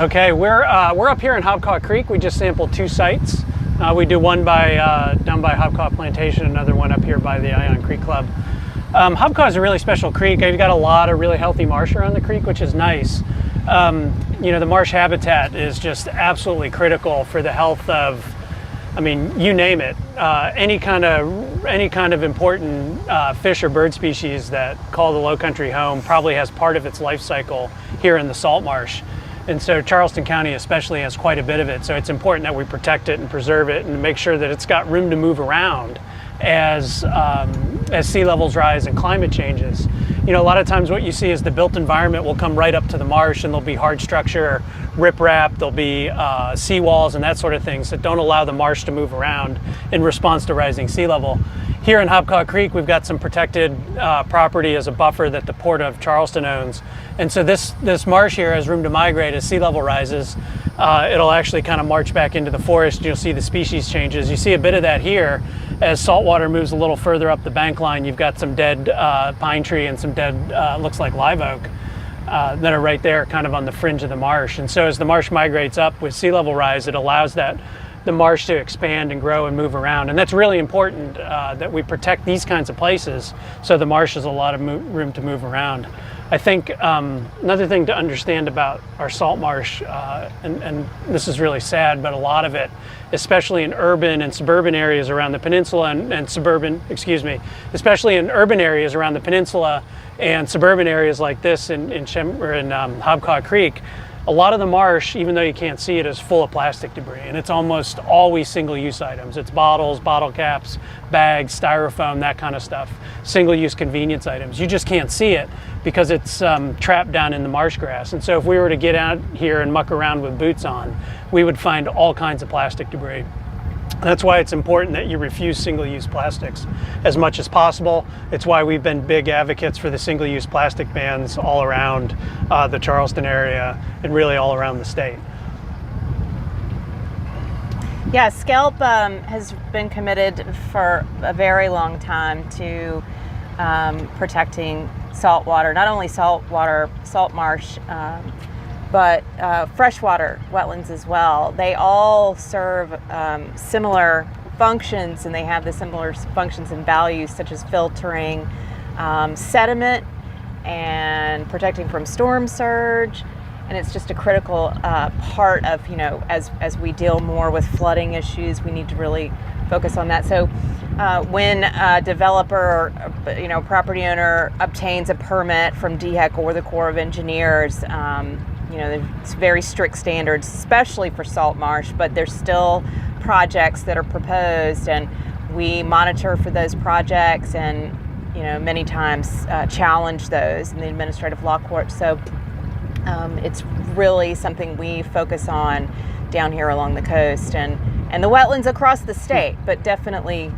Okay, we're up here in Hobcaw Creek. We just sampled 2 sites. We do one down by Hobcaw Plantation, another one up here by the Ion Creek Club. Hobcaw is a really special creek. You've got a lot of really healthy marsh around the creek, which is nice. You know, the marsh habitat is just absolutely critical for the health of, I mean, you name it. Any kind of important fish or bird species that call the low country home probably has part of its life cycle here in the salt marsh. And so Charleston County especially has quite a bit of it. So it's important that we protect it and preserve it and make sure that it's got room to move around as sea levels rise and climate changes. You know, a lot of times what you see is the built environment will come right up to the marsh, and there'll be hard structure, riprap, there'll be seawalls and that sort of things that don't allow the marsh to move around in response to rising sea level. Here in Hobcaw Creek, we've got some protected property as a buffer that the Port of Charleston owns. And so this marsh here has room to migrate as sea level rises. It'll actually kind of march back into the forest. You'll see the species changes. You see a bit of that here as saltwater moves a little further up the bank line. You've got some dead pine tree and some dead, looks like live oak, that are right there kind of on the fringe of the marsh. And so as the marsh migrates up with sea level rise, it allows the marsh to expand and grow and move around. And that's really important that we protect these kinds of places so the marsh has a lot of room to move around. I think another thing to understand about our salt marsh, and this is really sad, but a lot of it, especially in urban and suburban areas around the peninsula especially in urban areas around the peninsula and suburban areas like this in Hobcaw Creek, a lot of the marsh, even though you can't see it, is full of plastic debris, and it's almost always single-use items. It's bottles, bottle caps, bags, styrofoam, that kind of stuff. Single-use convenience items. You just can't see it because it's trapped down in the marsh grass. And so if we were to get out here and muck around with boots on, we would find all kinds of plastic debris. That's why it's important that you refuse single-use plastics as much as possible. It's why we've been big advocates for the single-use plastic bans all around the Charleston area and really all around the state. Yeah, SCELP has been committed for a very long time to protecting saltwater, not only saltwater, salt marsh, but freshwater wetlands as well. They all serve similar functions, and they have the similar functions and values, such as filtering sediment and protecting from storm surge. And it's just a critical part of, you know, as we deal more with flooding issues, we need to really focus on that. So when a developer or, you know, property owner obtains a permit from DHEC or the Corps of Engineers, you know, there's very strict standards, especially for salt marsh, but there's still projects that are proposed, and we monitor for those projects and, you know, many times challenge those in the administrative law court. So it's really something we focus on down here along the coast and the wetlands across the state, but definitely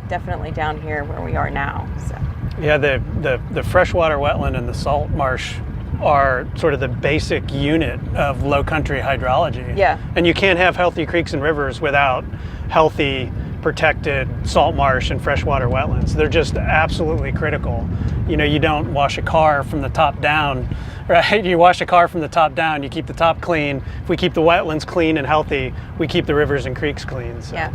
down here where we are now. So. Yeah, the freshwater wetland and the salt marsh are sort of the basic unit of low country hydrology. Yeah. And you can't have healthy creeks and rivers without healthy, protected salt marsh and freshwater wetlands. They're just absolutely critical. You know, you don't wash a car from the top down, right? You wash a car from the top down, you keep the top clean. If we keep the wetlands clean and healthy, we keep the rivers and creeks clean. So. Yeah.